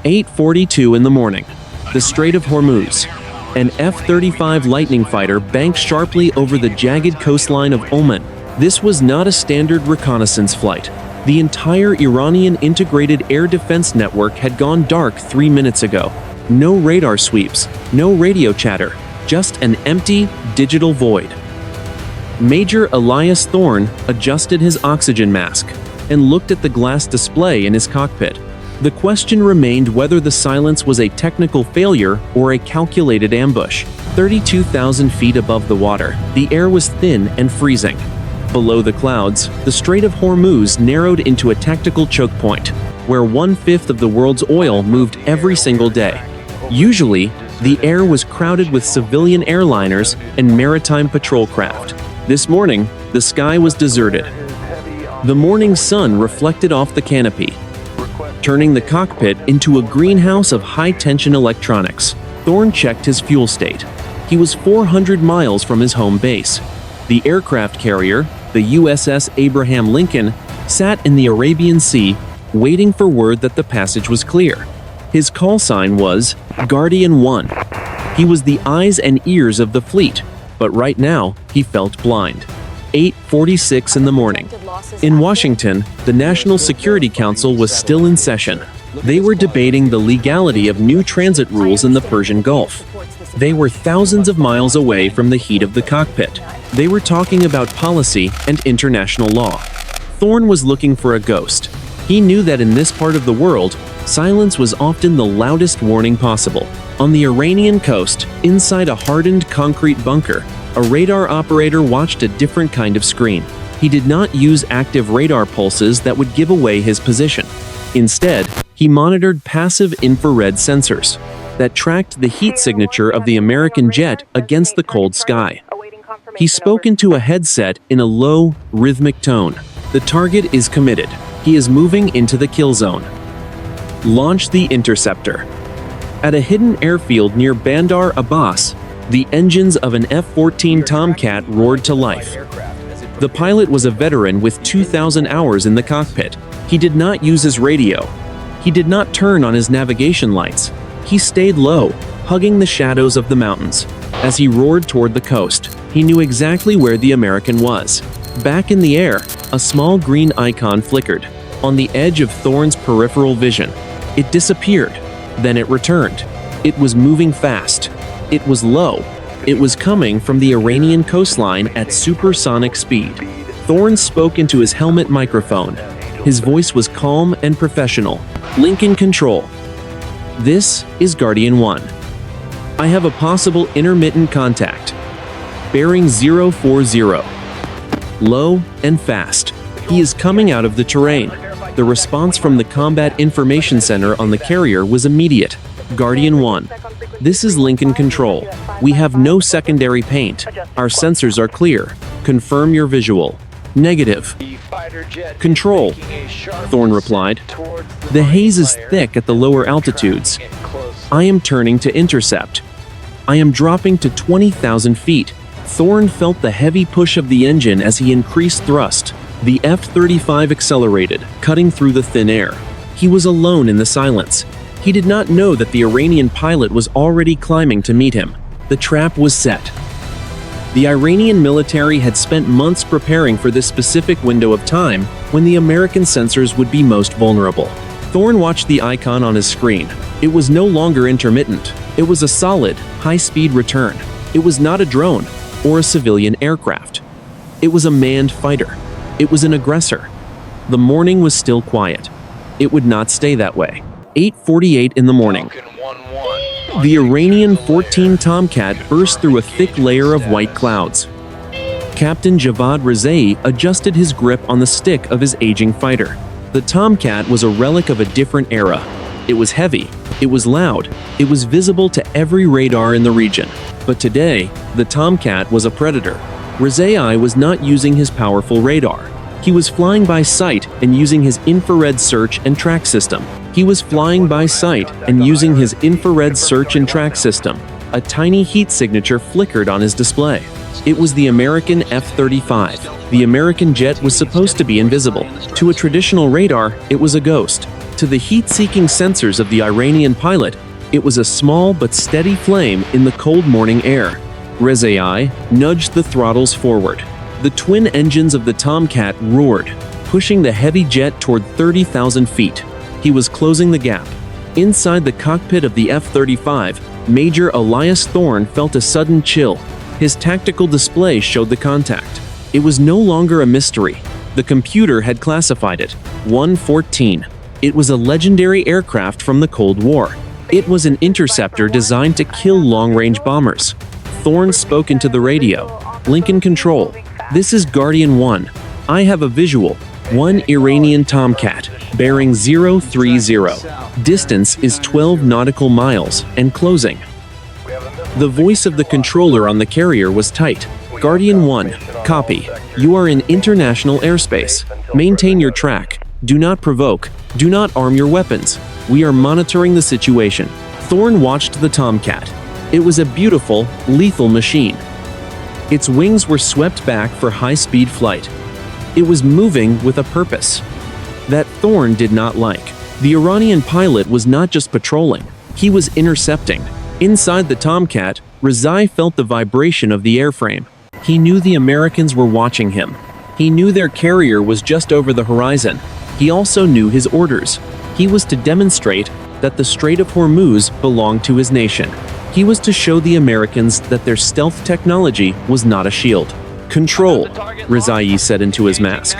8:42 in the morning. The Strait of Hormuz. An F-35 Lightning fighter banked sharply over the jagged coastline of Oman. This was not a standard reconnaissance flight. The entire Iranian integrated air defense network had gone dark 3 minutes ago. No radar sweeps, no radio chatter, just an empty, digital void. Major Elias Thorne adjusted his oxygen mask and looked at the glass display in his cockpit. The question remained whether the silence was a technical failure or a calculated ambush. 32,000 feet above the water, the air was thin and freezing. Below the clouds, the Strait of Hormuz narrowed into a tactical choke point, where 1/5 of the world's oil moved every single day. Usually, the air was crowded with civilian airliners and maritime patrol craft. This morning, the sky was deserted. The morning sun reflected off the canopy, turning the cockpit into a greenhouse of high-tension electronics. Thorne checked his fuel state. He was 400 miles from his home base. The aircraft carrier, the USS Abraham Lincoln, sat in the Arabian Sea, waiting for word that the passage was clear. His call sign was Guardian 1. He was the eyes and ears of the fleet, but right now, he felt blind. 8:46 in the morning. In Washington, the National Security Council was still in session. They were debating the legality of new transit rules in the Persian Gulf. They were thousands of miles away from the heat of the cockpit. They were talking about policy and international law. Thorne was looking for a ghost. He knew that in this part of the world, silence was often the loudest warning possible. On the Iranian coast, inside a hardened concrete bunker, a radar operator watched a different kind of screen. He did not use active radar pulses that would give away his position. Instead, he monitored passive infrared sensors that tracked the heat signature of the American jet against the cold sky. He spoke into a headset in a low, rhythmic tone. The target is committed. He is moving into the kill zone. Launch the Interceptor. At a hidden airfield near Bandar Abbas, the engines of an F-14 Tomcat roared to life. The pilot was a veteran with 2,000 hours in the cockpit. He did not use his radio. He did not turn on his navigation lights. He stayed low, hugging the shadows of the mountains. As he roared toward the coast, he knew exactly where the American was. Back in the air, a small green icon flickered on the edge of Thorne's peripheral vision. It disappeared. Then it returned. It was moving fast. It was low. It was coming from the Iranian coastline at supersonic speed. Thorne spoke into his helmet microphone. His voice was calm and professional. Lincoln Control. This is Guardian 1. I have a possible intermittent contact. Bearing 040. Low and fast. He is coming out of the terrain. The response from the Combat Information Center on the carrier was immediate. Guardian 1. This is Lincoln Control. We have no secondary paint. Our sensors are clear. Confirm your visual. Negative. Control, Thorne replied. The haze is thick at the lower altitudes. I am turning to intercept. I am dropping to 20,000 feet. Thorne felt the heavy push of the engine as he increased thrust. The F-35 accelerated, cutting through the thin air. He was alone in the silence. He did not know that the Iranian pilot was already climbing to meet him. The trap was set. The Iranian military had spent months preparing for this specific window of time when the American sensors would be most vulnerable. Thorne watched the icon on his screen. It was no longer intermittent. It was a solid, high-speed return. It was not a drone or a civilian aircraft. It was a manned fighter. It was an aggressor. The morning was still quiet. It would not stay that way. 8:48 in the morning. The Iranian F-14 Tomcat burst through a thick layer of white clouds. Captain Javad Rezai adjusted his grip on the stick of his aging fighter. The Tomcat was a relic of a different era. It was heavy. It was loud. It was visible to every radar in the region. But today, the Tomcat was a predator. Rezai was not using his powerful radar. He was flying by sight and using his infrared search and track system. He was flying by sight and using his infrared search and track system. A tiny heat signature flickered on his display. It was the American F-35. The American jet was supposed to be invisible. To a traditional radar, it was a ghost. To the heat-seeking sensors of the Iranian pilot, it was a small but steady flame in the cold morning air. Rezai nudged the throttles forward. The twin engines of the Tomcat roared, pushing the heavy jet toward 30,000 feet. He was closing the gap. Inside the cockpit of the F-35, Major Elias Thorne felt a sudden chill. His tactical display showed the contact. It was no longer a mystery. The computer had classified it. 114. It was a legendary aircraft from the Cold War. It was an interceptor designed to kill long-range bombers. Thorne spoke into the radio. Lincoln Control. This is Guardian 1. I have a visual. One Iranian Tomcat, bearing 030. Distance is 12 nautical miles and closing. The voice of the controller on the carrier was tight. Guardian 1, copy. You are in international airspace. Maintain your track. Do not provoke. Do not arm your weapons. We are monitoring the situation. Thorne watched the Tomcat. It was a beautiful, lethal machine. Its wings were swept back for high-speed flight. It was moving with a purpose that Thorne did not like. The Iranian pilot was not just patrolling, he was intercepting. Inside the Tomcat, Rezai felt the vibration of the airframe. He knew the Americans were watching him. He knew their carrier was just over the horizon. He also knew his orders. He was to demonstrate that the Strait of Hormuz belonged to his nation. He was to show the Americans that their stealth technology was not a shield. Control, Rezai said into his mask.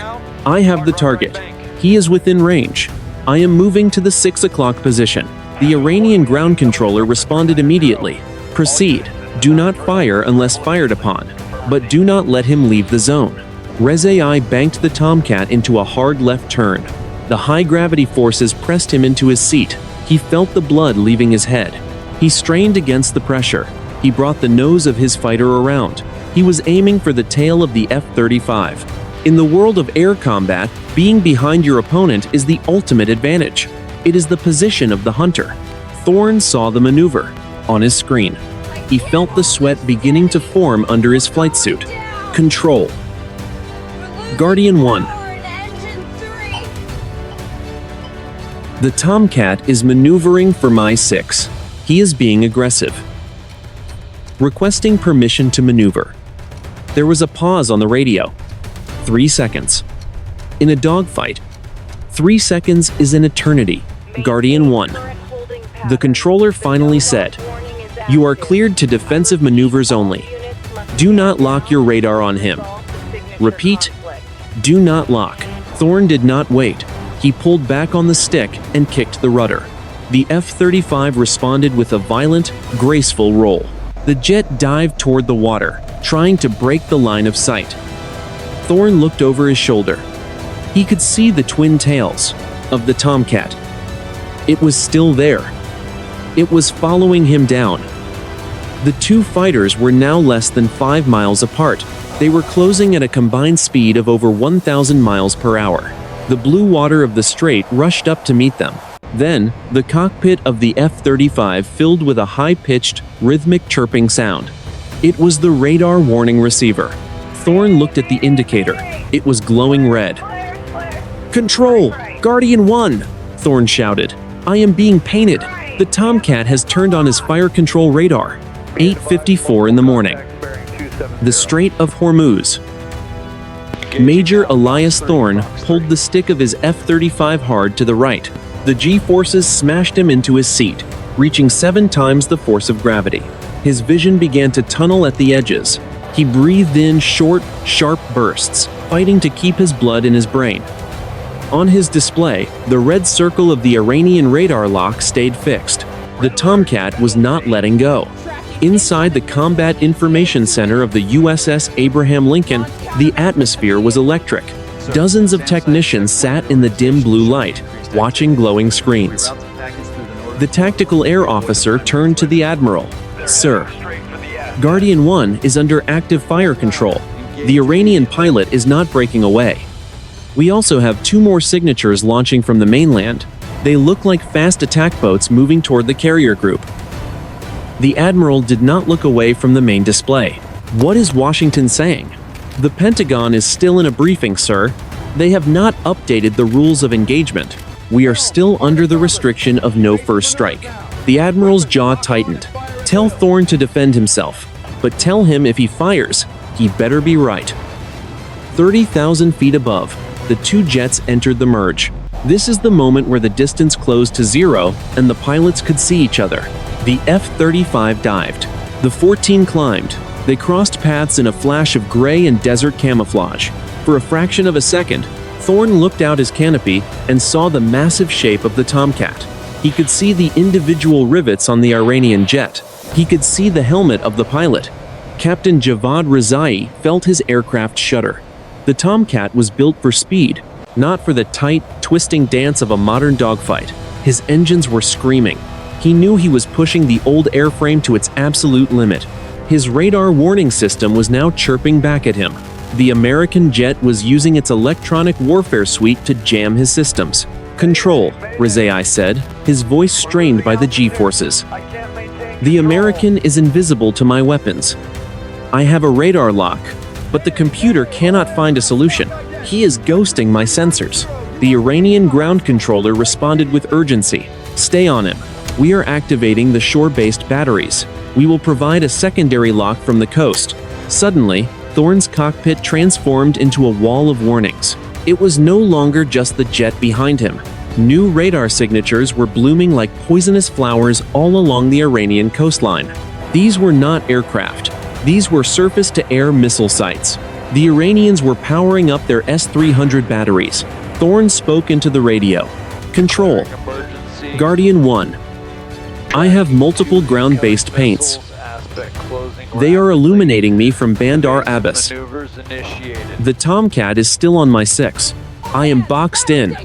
I have the target. He is within range. I am moving to the 6 o'clock position. The Iranian ground controller responded immediately. Proceed. Do not fire unless fired upon, but do not let him leave the zone. Rezai banked the Tomcat into a hard left turn. The high-gravity forces pressed him into his seat. He felt the blood leaving his head. He strained against the pressure. He brought the nose of his fighter around. He was aiming for the tail of the F-35. In the world of air combat, being behind your opponent is the ultimate advantage. It is the position of the hunter. Thorne saw the maneuver on his screen. He felt the sweat beginning to form under his flight suit. Control. Guardian 1. The Tomcat is maneuvering for my 6. He is being aggressive. Requesting permission to maneuver. There was a pause on the radio. 3 seconds. In a dogfight, 3 seconds is an eternity. Guardian 1. The controller finally said, "You are cleared to defensive maneuvers only. Do not lock your radar on him." Repeat, do not lock. Thorne did not wait. He pulled back on the stick and kicked the rudder. The F-35 responded with a violent, graceful roll. The jet dived toward the water, trying to break the line of sight. Thorne looked over his shoulder. He could see the twin tails of the Tomcat. It was still there. It was following him down. The two fighters were now less than 5 miles apart. They were closing at a combined speed of over 1,000 miles per hour. The blue water of the strait rushed up to meet them. Then, the cockpit of the F-35 filled with a high-pitched, rhythmic chirping sound. It was the radar warning receiver. Thorne looked at the indicator. It was glowing red. "Control! Guardian 1!" Thorne shouted. "I am being painted. The Tomcat has turned on his fire control radar." 8:54 in the morning. The Strait of Hormuz. Major Elias Thorne pulled the stick of his F-35 hard to the right. The G-forces smashed him into his seat, reaching 7 times the force of gravity. His vision began to tunnel at the edges. He breathed in short, sharp bursts, fighting to keep his blood in his brain. On his display, the red circle of the Iranian radar lock stayed fixed. The Tomcat was not letting go. Inside the Combat Information Center of the USS Abraham Lincoln, the atmosphere was electric. Dozens of technicians sat in the dim blue light, watching glowing screens. The tactical air officer turned to the admiral. "Sir, Guardian 1 is under active fire control. The Iranian pilot is not breaking away. We also have 2 more signatures launching from the mainland. They look like fast attack boats moving toward the carrier group." The admiral did not look away from the main display. "What is Washington saying?" "The Pentagon is still in a briefing, sir. They have not updated the rules of engagement. We are still under the restriction of no first strike. The admiral's jaw tightened. Tell Thorne to defend himself, but tell him if he fires, he better be right. 30,000 feet above, the two jets entered the merge. This is the moment where the distance closed to zero and the pilots could see each other. The F-35 dived. The F-14 climbed. They crossed paths in a flash of gray and desert camouflage. For a fraction of a second, Thorne looked out his canopy and saw the massive shape of the Tomcat. He could see the individual rivets on the Iranian jet. He could see the helmet of the pilot. Captain Javad Rezai felt his aircraft shudder. The Tomcat was built for speed, not for the tight, twisting dance of a modern dogfight. His engines were screaming. He knew he was pushing the old airframe to its absolute limit. His radar warning system was now chirping back at him. The American jet was using its electronic warfare suite to jam his systems. "Control," Rezai said, his voice strained by the G-forces. "The American is invisible to my weapons. I have a radar lock, but the computer cannot find a solution. He is ghosting my sensors." The Iranian ground controller responded with urgency. "Stay on him. We are activating the shore-based batteries. We will provide a secondary lock from the coast." Suddenly, Thorne's cockpit transformed into a wall of warnings. It was no longer just the jet behind him. New radar signatures were blooming like poisonous flowers all along the Iranian coastline. These were not aircraft. These were surface-to-air missile sites. The Iranians were powering up their S-300 batteries. Thorne spoke into the radio. "Control. Guardian 1. I have multiple ground-based paints. They are illuminating me from Bandar Abbas. The Tomcat is still on my 6. I am boxed in."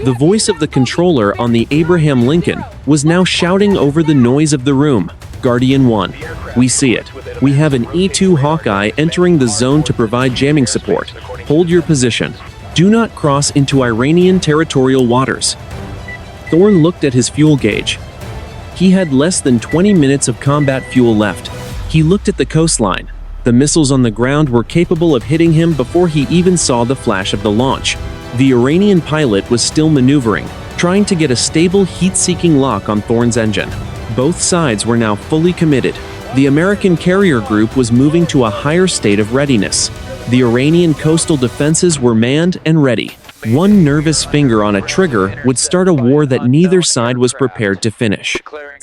The voice of the controller on the Abraham Lincoln was now shouting over the noise of the room. "Guardian 1. We see it. We have an E-2 Hawkeye entering the zone to provide jamming support. Hold your position. Do not cross into Iranian territorial waters." Thorne looked at his fuel gauge. He had less than 20 minutes of combat fuel left. He looked at the coastline. The missiles on the ground were capable of hitting him before he even saw the flash of the launch. The Iranian pilot was still maneuvering, trying to get a stable heat-seeking lock on Thorne's engine. Both sides were now fully committed. The American carrier group was moving to a higher state of readiness. The Iranian coastal defenses were manned and ready. One nervous finger on a trigger would start a war that neither side was prepared to finish.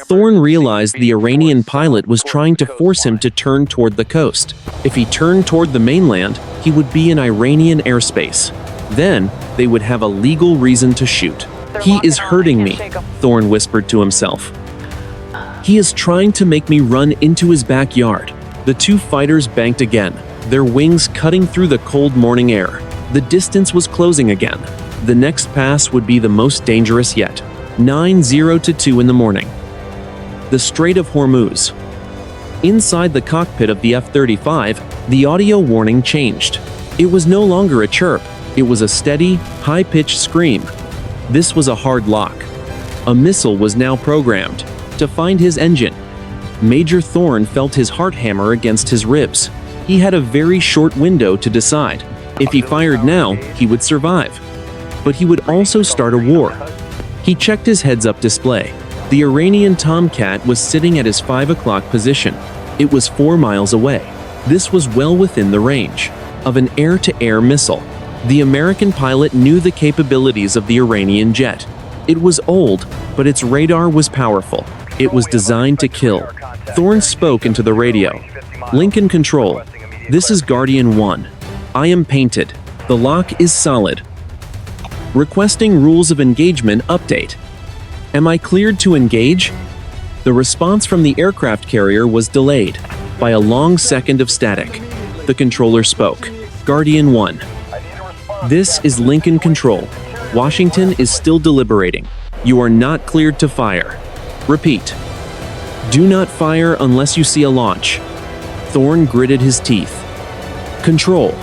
Thorne realized the Iranian pilot was trying to force him to turn toward the coast. If he turned toward the mainland, he would be in Iranian airspace. Then, they would have a legal reason to shoot. "He is hurting me," Thorne whispered to himself. "He is trying to make me run into his backyard." The two fighters banked again, their wings cutting through the cold morning air. The distance was closing again. The next pass would be the most dangerous yet. 9:02 in the morning. The Strait of Hormuz. Inside the cockpit of the F-35, the audio warning changed. It was no longer a chirp. It was a steady, high-pitched scream. This was a hard lock. A missile was now programmed to find his engine. Major Thorne felt his heart hammer against his ribs. He had a very short window to decide. If he fired now, he would survive. But he would also start a war. He checked his heads-up display. The Iranian Tomcat was sitting at his 5 o'clock position. It was 4 miles away. This was well within the range of an air-to-air missile. The American pilot knew the capabilities of the Iranian jet. It was old, but its radar was powerful. It was designed to kill. Thorne spoke into the radio. "Lincoln Control. This is Guardian 1. I am painted. The lock is solid. Requesting rules of engagement update. Am I cleared to engage?" The response from the aircraft carrier was delayed by a long second of static. The controller spoke. "Guardian 1. This is Lincoln Control. Washington is still deliberating. You are not cleared to fire. Repeat. Do not fire unless you see a launch." Thorne gritted his teeth. "Control.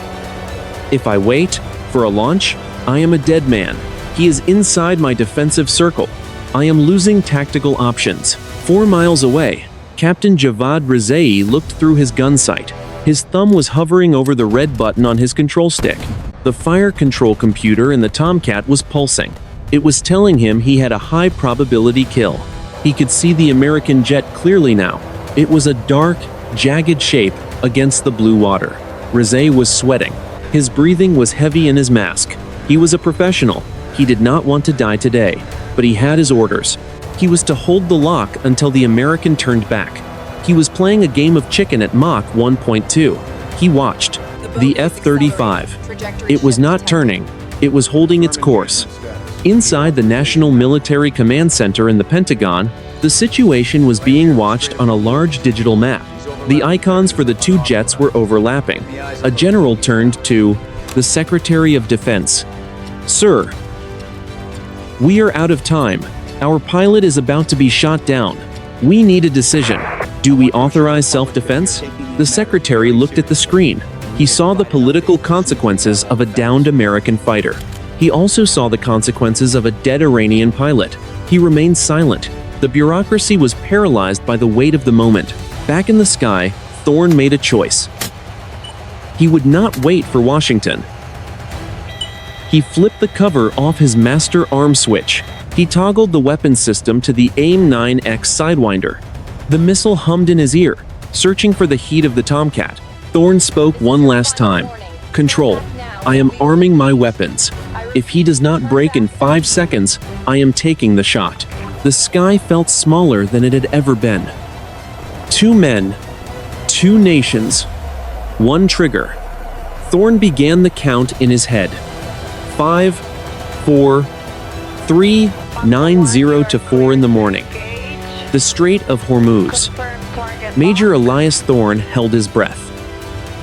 If I wait for a launch, I am a dead man. He is inside my defensive circle. I am losing tactical options." 4 miles away, Captain Javad Rezai looked through his gun sight. His thumb was hovering over the red button on his control stick. The fire control computer in the Tomcat was pulsing. It was telling him he had a high probability kill. He could see the American jet clearly now. It was a dark, jagged shape against the blue water. Rezai was sweating. His breathing was heavy in his mask. He was a professional. He did not want to die today, but he had his orders. He was to hold the lock until the American turned back. He was playing a game of chicken at Mach 1.2. He watched. The F-35. It was not turning. It was holding its course. Inside the National Military Command Center in the Pentagon, the situation was being watched on a large digital map. The icons for the two jets were overlapping. A general turned to the Secretary of Defense. "Sir, we are out of time. Our pilot is about to be shot down. We need a decision. Do we authorize self-defense?" The secretary looked at the screen. He saw the political consequences of a downed American fighter. He also saw the consequences of a dead Iranian pilot. He remained silent. The bureaucracy was paralyzed by the weight of the moment. Back in the sky, Thorne made a choice. He would not wait for Washington. He flipped the cover off his master arm switch. He toggled the weapon system to the AIM-9X Sidewinder. The missile hummed in his ear, searching for the heat of the Tomcat. Thorne spoke one last time. "Control, I am arming my weapons. If he does not break in 5 seconds, I am taking the shot." The sky felt smaller than it had ever been. 2 men, 2 nations, 1 trigger. Thorne began the count in his head. 5, 4, 3, 9, 0 to 4 in the morning. The Strait of Hormuz. Major Elias Thorne held his breath.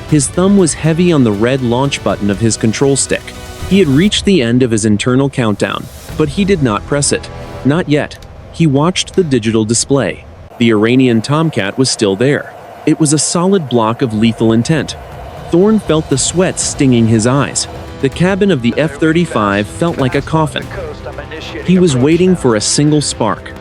His thumb was heavy on the red launch button of his control stick. He had reached the end of his internal countdown, but he did not press it. Not yet. He watched the digital display. The Iranian Tomcat was still there. It was a solid block of lethal intent. Thorne felt the sweat stinging his eyes. The cabin of the F-35 felt like a coffin. He was waiting for a single spark.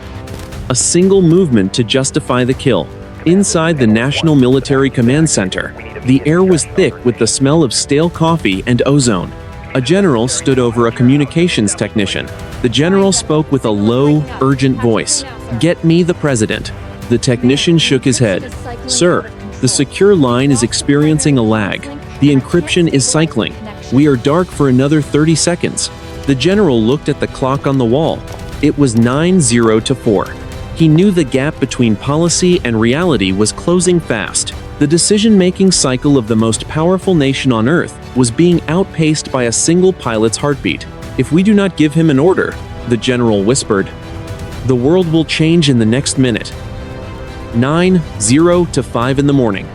A single movement to justify the kill. Inside the National Military Command Center, the air was thick with the smell of stale coffee and ozone. A general stood over a communications technician. The general spoke with a low, urgent voice. "Get me the president." The technician shook his head. "Sir, the secure line is experiencing a lag. The encryption is cycling. We are dark for another 30 seconds. The general looked at the clock on the wall. It was 9-0 to 4. He knew the gap between policy and reality was closing fast. The decision-making cycle of the most powerful nation on Earth was being outpaced by a single pilot's heartbeat. "If we do not give him an order," the general whispered, "the world will change in the next minute." 9-0 to 5 in the morning.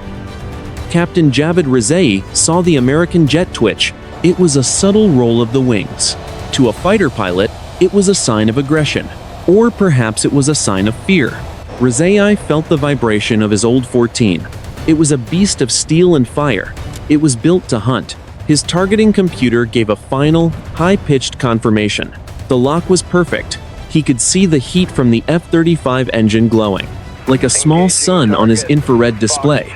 Captain Javed Rezai saw the American jet twitch. It was a subtle roll of the wings. To a fighter pilot, it was a sign of aggression. Or perhaps it was a sign of fear. Rezai felt the vibration of his old 14. It was a beast of steel and fire. It was built to hunt. His targeting computer gave a final, high-pitched confirmation. The lock was perfect. He could see the heat from the F-35 engine glowing, like a small sun on his infrared display.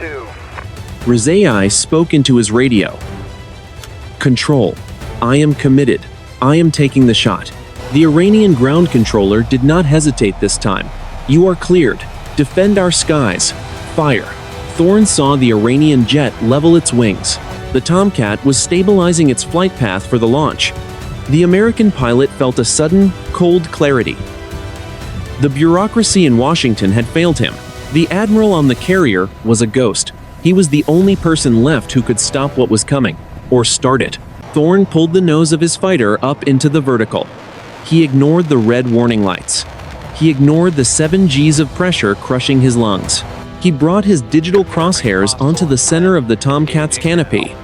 Rezai spoke into his radio. "Control, I am committed. I am taking the shot." The Iranian ground controller did not hesitate this time. "You are cleared. Defend our skies. Fire." Thorne saw the Iranian jet level its wings. The Tomcat was stabilizing its flight path for the launch. The American pilot felt a sudden, cold clarity. The bureaucracy in Washington had failed him. The admiral on the carrier was a ghost. He was the only person left who could stop what was coming, or start it. Thorne pulled the nose of his fighter up into the vertical. He ignored the red warning lights. He ignored the 7 Gs of pressure crushing his lungs. He brought his digital crosshairs onto the center of the Tomcat's canopy.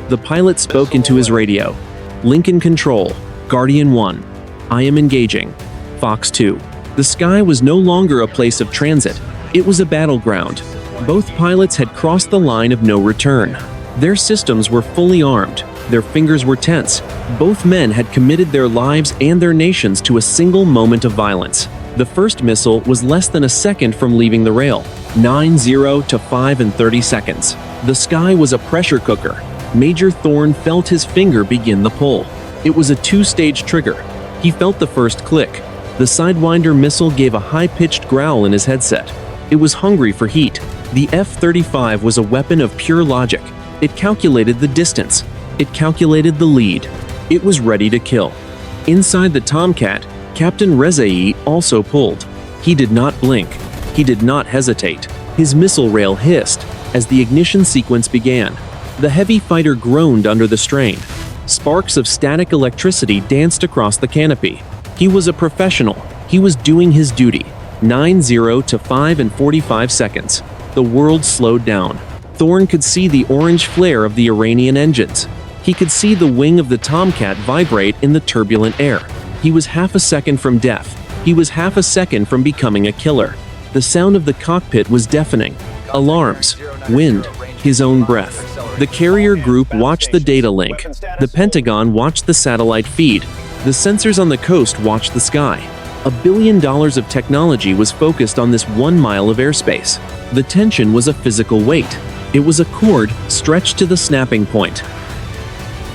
The pilot spoke into his radio. "Lincoln Control, Guardian 1. I am engaging. Fox 2. The sky was no longer a place of transit. It was a battleground. Both pilots had crossed the line of no return. Their systems were fully armed. Their fingers were tense. Both men had committed their lives and their nations to a single moment of violence. The first missile was less than a second from leaving the rail. 9-0 to 5 in 30 seconds. The sky was a pressure cooker. Major Thorne felt his finger begin the pull. It was a 2-stage trigger. He felt the first click. The Sidewinder missile gave a high-pitched growl in his headset. It was hungry for heat. The F-35 was a weapon of pure logic. It calculated the distance. It calculated the lead. It was ready to kill. Inside the Tomcat, Captain Rezai also pulled. He did not blink. He did not hesitate. His missile rail hissed as the ignition sequence began. The heavy fighter groaned under the strain. Sparks of static electricity danced across the canopy. He was a professional. He was doing his duty. 9-0 to 5 and 45 seconds. The world slowed down. Thorne could see the orange flare of the Iranian engines. He could see the wing of the Tomcat vibrate in the turbulent air. He was half a second from death. He was half a second from becoming a killer. The sound of the cockpit was deafening. Alarms, wind, his own breath. The carrier group watched the data link. The Pentagon watched the satellite feed. The sensors on the coast watched the sky. $1 billion of technology was focused on this 1 mile of airspace. The tension was a physical weight. It was a cord stretched to the snapping point.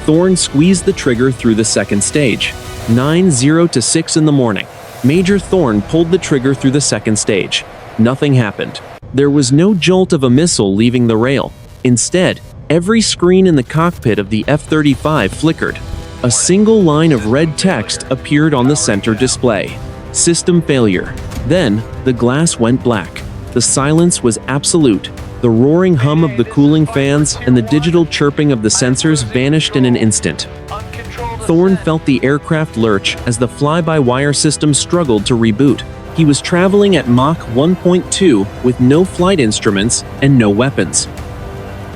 Thorne squeezed the trigger through the second stage. 9-0 to 6 in the morning. Major Thorne pulled the trigger through the second stage. Nothing happened. There was no jolt of a missile leaving the rail. Instead, every screen in the cockpit of the F-35 flickered. A single line of red text appeared on the center display. System failure. Then, the glass went black. The silence was absolute. The roaring hum of the cooling fans and the digital chirping of the sensors vanished in an instant. Thorne felt the aircraft lurch as the fly-by-wire system struggled to reboot. He was traveling at Mach 1.2 with no flight instruments and no weapons.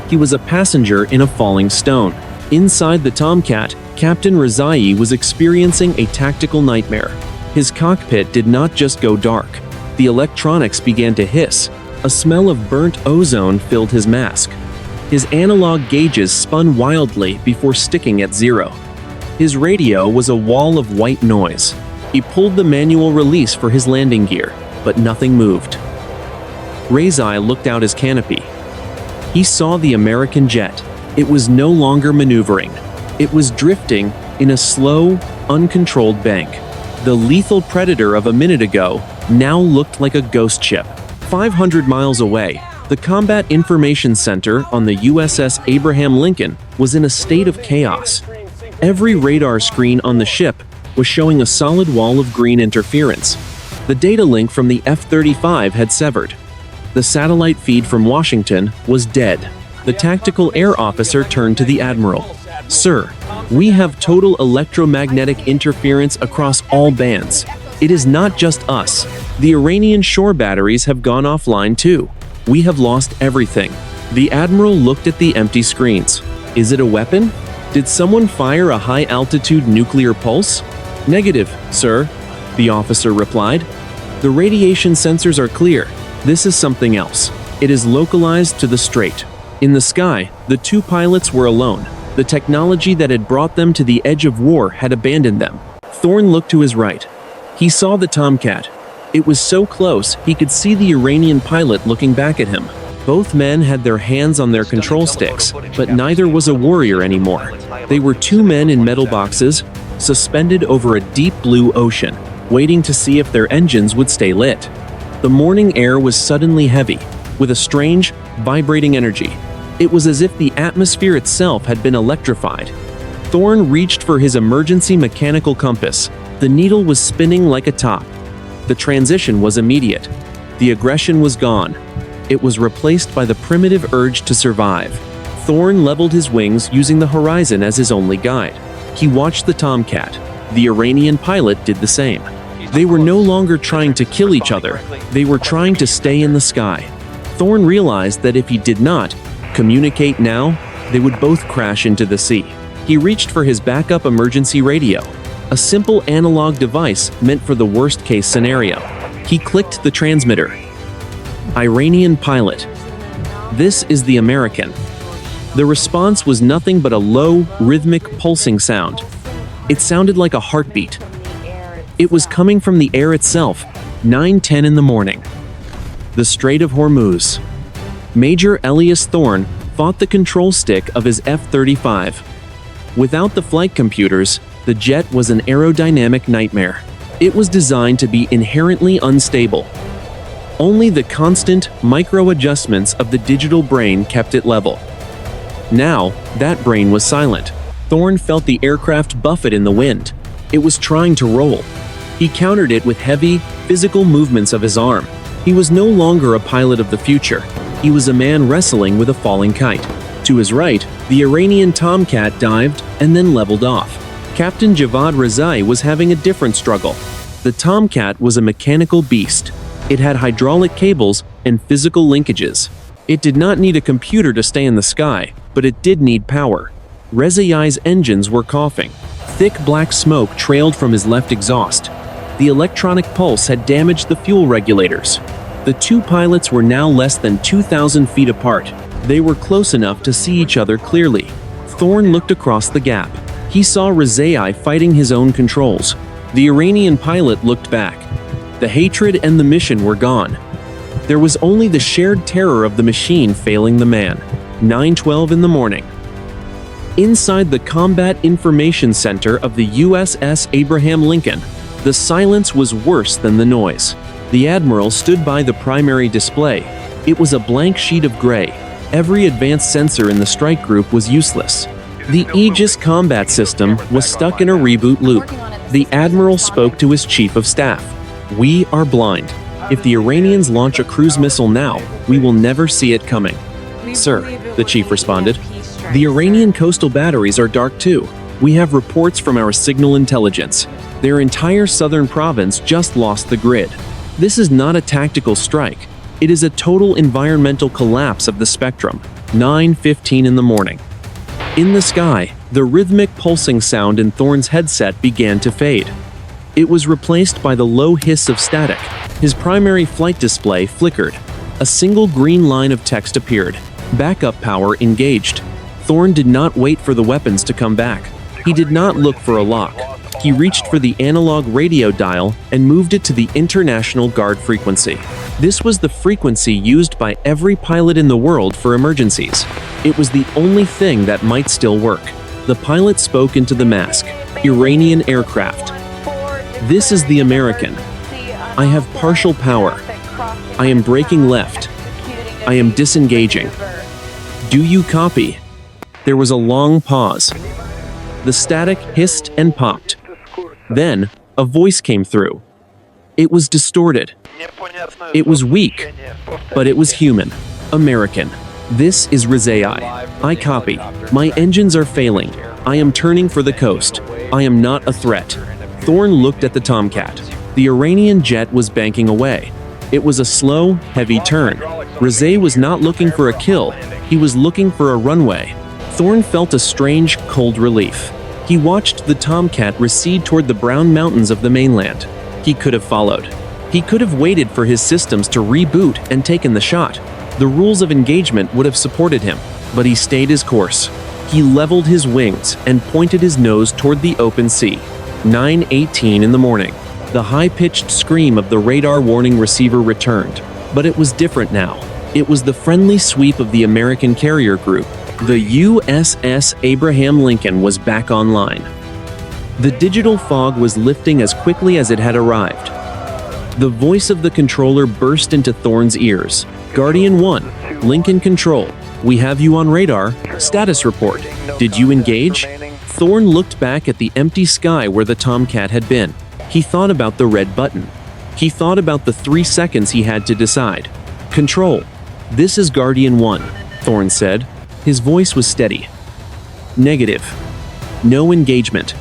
He was a passenger in a falling stone. Inside the Tomcat, Captain Rezai was experiencing a tactical nightmare. His cockpit did not just go dark. The electronics began to hiss. A smell of burnt ozone filled his mask. His analog gauges spun wildly before sticking at 0. His radio was a wall of white noise. He pulled the manual release for his landing gear, but nothing moved. Rezai looked out his canopy. He saw the American jet. It was no longer maneuvering. It was drifting in a slow, uncontrolled bank. The lethal predator of a minute ago now looked like a ghost ship. 500 miles away, the Combat Information Center on the USS Abraham Lincoln was in a state of chaos. Every radar screen on the ship was showing a solid wall of green interference. The data link from the F-35 had severed. The satellite feed from Washington was dead. The tactical air officer turned to the admiral. "Sir, we have total electromagnetic interference across all bands. It is not just us. The Iranian shore batteries have gone offline too. We have lost everything." The admiral looked at the empty screens. "Is it a weapon? Did someone fire a high-altitude nuclear pulse?" "Negative, sir," the officer replied. "The radiation sensors are clear. This is something else. It is localized to the strait." In the sky, the two pilots were alone. The technology that had brought them to the edge of war had abandoned them. Thorne looked to his right. He saw the Tomcat. It was so close, he could see the Iranian pilot looking back at him. Both men had their hands on their control sticks, but neither was a warrior anymore. They were two men in metal boxes, suspended over a deep blue ocean, waiting to see if their engines would stay lit. The morning air was suddenly heavy, with a strange, vibrating energy. It was as if the atmosphere itself had been electrified. Thorne reached for his emergency mechanical compass. The needle was spinning like a top. The transition was immediate. The aggression was gone. It was replaced by the primitive urge to survive. Thorne leveled his wings using the horizon as his only guide. He watched the Tomcat. The Iranian pilot did the same. They were no longer trying to kill each other. They were trying to stay in the sky. Thorne realized that if he did not communicate now, they would both crash into the sea. He reached for his backup emergency radio, a simple analog device meant for the worst-case scenario. He clicked the transmitter. "Iranian pilot. This is the American." The response was nothing but a low, rhythmic pulsing sound. It sounded like a heartbeat. It was coming from the air itself, 9:10 in the morning. The Strait of Hormuz. Major Elias Thorne fought the control stick of his F-35. Without the flight computers, The jet was an aerodynamic nightmare. It was designed to be inherently unstable. Only the constant, micro-adjustments of the digital brain kept it level. Now, that brain was silent. Thorne felt the aircraft buffet in the wind. It was trying to roll. He countered it with heavy, physical movements of his arm. He was no longer a pilot of the future. He was a man wrestling with a falling kite. To his right, the Iranian Tomcat dived and then leveled off. Captain Javad Rezai was having a different struggle. The Tomcat was a mechanical beast. It had hydraulic cables and physical linkages. It did not need a computer to stay in the sky, but it did need power. Rezai's engines were coughing. Thick black smoke trailed from his left exhaust. The electronic pulse had damaged the fuel regulators. The two pilots were now less than 2,000 feet apart. They were close enough to see each other clearly. Thorne looked across the gap. He saw Rezai fighting his own controls. The Iranian pilot looked back. The hatred and the mission were gone. There was only the shared terror of the machine failing the man. 9:12 in the morning. Inside the Combat Information Center of the USS Abraham Lincoln, the silence was worse than the noise. The admiral stood by the primary display. It was a blank sheet of gray. Every advanced sensor in the strike group was useless. The Aegis combat system was stuck in a reboot loop. The admiral spoke to his chief of staff. "We are blind. If the Iranians launch a cruise missile now, we will never see it coming." "Sir," the chief responded, "the Iranian coastal batteries are dark too. We have reports from our signal intelligence. Their entire southern province just lost the grid. This is not a tactical strike. It is a total environmental collapse of the spectrum." 9:15 in the morning. In the sky, the rhythmic pulsing sound in Thorne's headset began to fade. It was replaced by the low hiss of static. His primary flight display flickered. A single green line of text appeared. Backup power engaged. Thorne did not wait for the weapons to come back. He did not look for a lock. He reached for the analog radio dial and moved it to the International Guard frequency. This was the frequency used by every pilot in the world for emergencies. It was the only thing that might still work. The pilot spoke into the mask. "Iranian aircraft. This is the American. I have partial power. I am braking left. I am disengaging. Do you copy?" There was a long pause. The static hissed and popped. Then, a voice came through. It was distorted. It was weak, but it was human. "American. This is Rezai. I copy. My engines are failing. I am turning for the coast. I am not a threat." Thorne looked at the Tomcat. The Iranian jet was banking away. It was a slow, heavy turn. Rezai was not looking for a kill. He was looking for a runway. Thorne felt a strange, cold relief. He watched the Tomcat recede toward the brown mountains of the mainland. He could have followed. He could have waited for his systems to reboot and taken the shot. The rules of engagement would have supported him, but he stayed his course. He leveled his wings and pointed his nose toward the open sea. 9:18 in the morning. The high-pitched scream of the radar warning receiver returned, but it was different now. It was the friendly sweep of the American carrier group. The USS Abraham Lincoln was back online. The digital fog was lifting as quickly as it had arrived. The voice of the controller burst into Thorne's ears. "Guardian 1, Lincoln Control. We have you on radar. Status report. Did you engage?" Thorne looked back at the empty sky where the Tomcat had been. He thought about the red button. He thought about the 3 seconds he had to decide. "Control. This is Guardian 1, Thorne said. His voice was steady. "Negative. No engagement.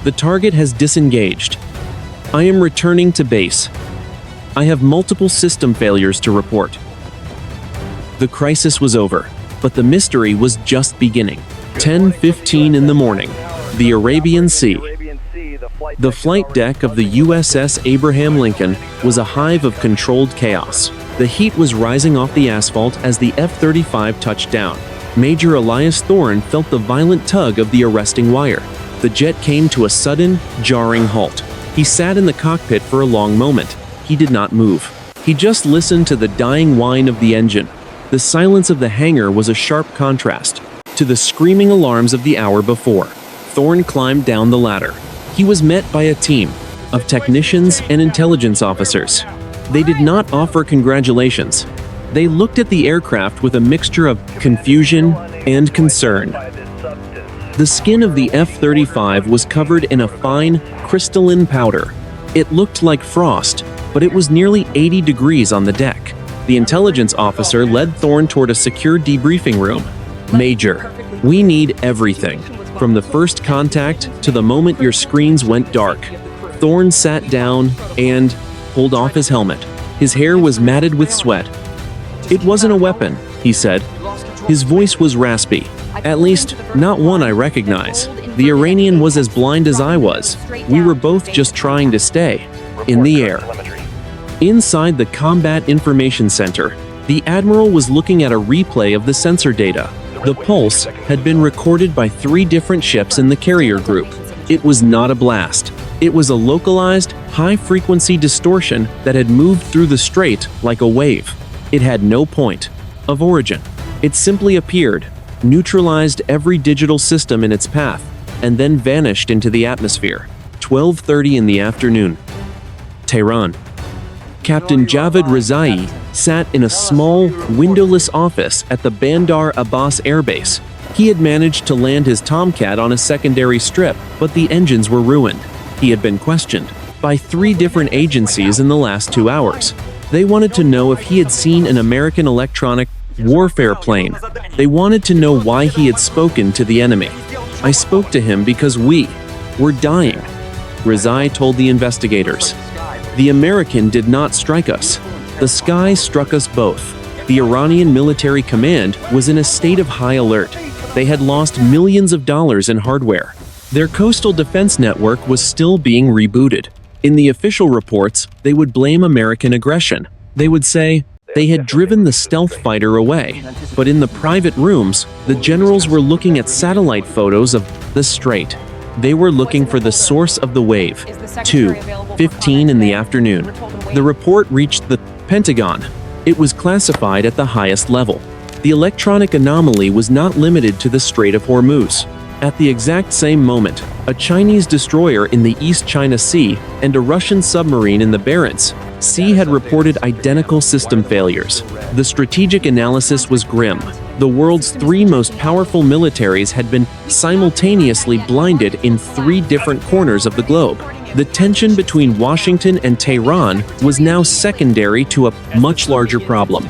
The target has disengaged. I am returning to base. I have multiple system failures to report." The crisis was over, but the mystery was just beginning. 10:15 in the morning. The Arabian Sea. The flight deck of the USS Abraham Lincoln was a hive of controlled chaos. The heat was rising off the asphalt as the F-35 touched down. Major Elias Thorne felt the violent tug of the arresting wire. The jet came to a sudden, jarring halt. He sat in the cockpit for a long moment. He did not move. He just listened to the dying whine of the engine. The silence of the hangar was a sharp contrast to the screaming alarms of the hour before. Thorne climbed down the ladder. He was met by a team of technicians and intelligence officers. They did not offer congratulations. They looked at the aircraft with a mixture of confusion and concern. The skin of the F-35 was covered in a fine, crystalline powder. It looked like frost, but it was nearly 80 degrees on the deck. The intelligence officer led Thorne toward a secure debriefing room. "Major, we need everything, from the first contact to the moment your screens went dark." Thorne sat down and pulled off his helmet. His hair was matted with sweat. "It wasn't a weapon," he said. His voice was raspy. "At least, not one I recognize. The Iranian was as blind as I was. We were both just trying to stay in the air." Inside the Combat Information Center, the Admiral was looking at a replay of the sensor data. The pulse had been recorded by 3 different ships in the carrier group. It was not a blast. It was a localized, high-frequency distortion that had moved through the strait like a wave. It had no point of origin. It simply appeared, neutralized every digital system in its path, and then vanished into the atmosphere. 12:30 in the afternoon. Tehran. Captain Javed Rezai sat in a small, windowless office at the Bandar Abbas airbase. He had managed to land his Tomcat on a secondary strip, but the engines were ruined. He had been questioned by 3 different agencies in the last 2 hours. They wanted to know if he had seen an American electronic warfare plane. They wanted to know why he had spoken to the enemy. "I spoke to him because we were dying," Rezai told the investigators. "The American did not strike us. The sky struck us both." The Iranian military command was in a state of high alert. They had lost millions of dollars in hardware. Their coastal defense network was still being rebooted. In the official reports, they would blame American aggression. They would say they had driven the stealth fighter away. But in the private rooms, the generals were looking at satellite photos of the strait. They were looking for the source of the wave. 2:15 in the afternoon. The report reached the Pentagon. It was classified at the highest level. The electronic anomaly was not limited to the Strait of Hormuz. At the exact same moment, a Chinese destroyer in the East China Sea and a Russian submarine in the Barents Sea had reported identical system failures. The strategic analysis was grim. The world's 3 most powerful militaries had been simultaneously blinded in 3 different corners of the globe. The tension between Washington and Tehran was now secondary to a much larger problem.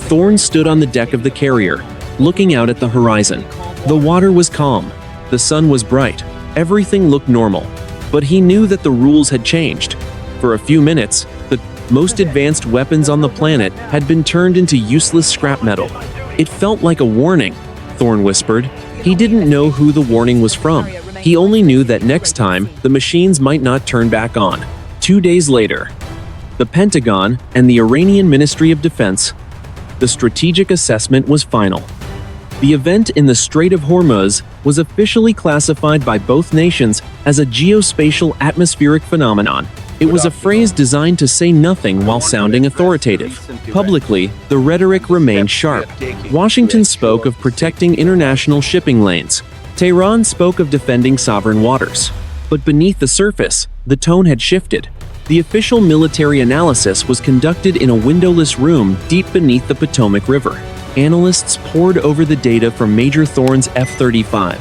Thorne stood on the deck of the carrier, looking out at the horizon. The water was calm. The sun was bright. Everything looked normal. But he knew that the rules had changed. For a few minutes, the most advanced weapons on the planet had been turned into useless scrap metal. "It felt like a warning," Thorne whispered. He didn't know who the warning was from. He only knew that next time, the machines might not turn back on. 2 days later, the Pentagon and the Iranian Ministry of Defense, the strategic assessment was final. The event in the Strait of Hormuz was officially classified by both nations as a geospatial atmospheric phenomenon. It was a phrase designed to say nothing while sounding authoritative. Publicly, the rhetoric remained sharp. Washington spoke of protecting international shipping lanes. Tehran spoke of defending sovereign waters. But beneath the surface, the tone had shifted. The official military analysis was conducted in a windowless room deep beneath the Potomac River. Analysts pored over the data from Major Thorne's F-35.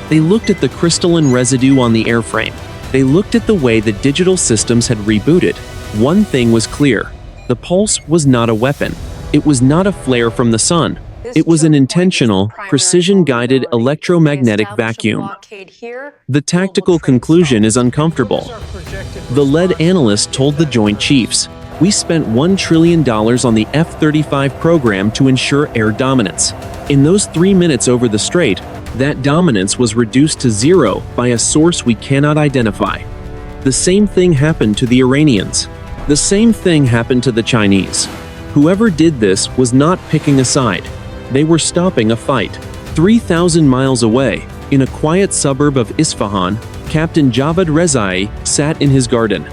They looked at the crystalline residue on the airframe. They looked at the way the digital systems had rebooted. One thing was clear. The pulse was not a weapon. It was not a flare from the sun. It was an intentional, precision-guided electromagnetic vacuum. The tactical conclusion is uncomfortable. The lead analyst told the Joint Chiefs, "We spent $1 trillion on the F-35 program to ensure air dominance. In those 3 minutes over the strait, that dominance was reduced to 0 by a source we cannot identify." The same thing happened to the Iranians. The same thing happened to the Chinese. Whoever did this was not picking a side. They were stopping a fight. 3,000 miles away, in a quiet suburb of Isfahan, Captain Javed Rezai sat in his garden.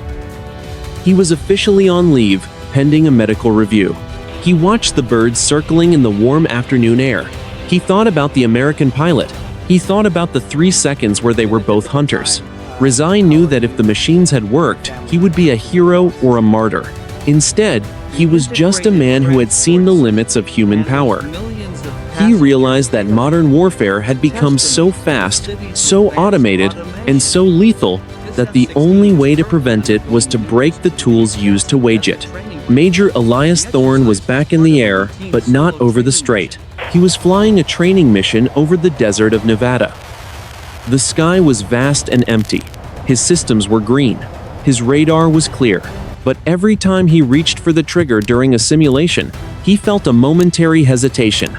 He was officially on leave, pending a medical review. He watched the birds circling in the warm afternoon air. He thought about the American pilot. He thought about the 3 seconds where they were both hunters. Rezai knew that if the machines had worked, he would be a hero or a martyr. Instead, he was just a man who had seen the limits of human power. He realized that modern warfare had become so fast, so automated, and so lethal that the only way to prevent it was to break the tools used to wage it. Major Elias Thorne was back in the air, but not over the strait. He was flying a training mission over the desert of Nevada. The sky was vast and empty. His systems were green. His radar was clear. But every time he reached for the trigger during a simulation, he felt a momentary hesitation.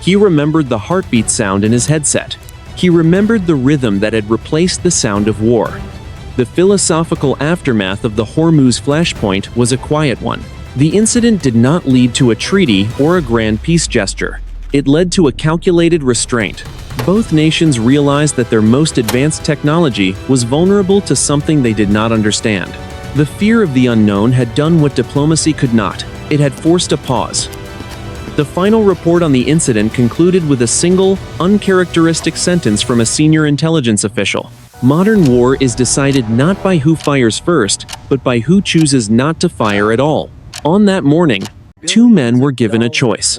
He remembered the heartbeat sound in his headset. He remembered the rhythm that had replaced the sound of war. The philosophical aftermath of the Hormuz flashpoint was a quiet one. The incident did not lead to a treaty or a grand peace gesture. It led to a calculated restraint. Both nations realized that their most advanced technology was vulnerable to something they did not understand. The fear of the unknown had done what diplomacy could not. It had forced a pause. The final report on the incident concluded with a single, uncharacteristic sentence from a senior intelligence official. Modern war is decided not by who fires first, but by who chooses not to fire at all. On that morning, 2 men were given a choice.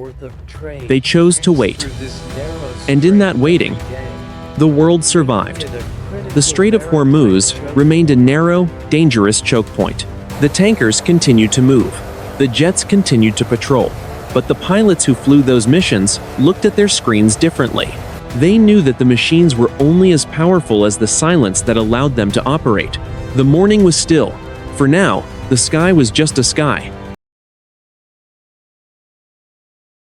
They chose to wait. And in that waiting, the world survived. The Strait of Hormuz remained a narrow, dangerous choke point. The tankers continued to move. The jets continued to patrol. But the pilots who flew those missions looked at their screens differently. They knew that the machines were only as powerful as the silence that allowed them to operate. The morning was still. For now, the sky was just a sky.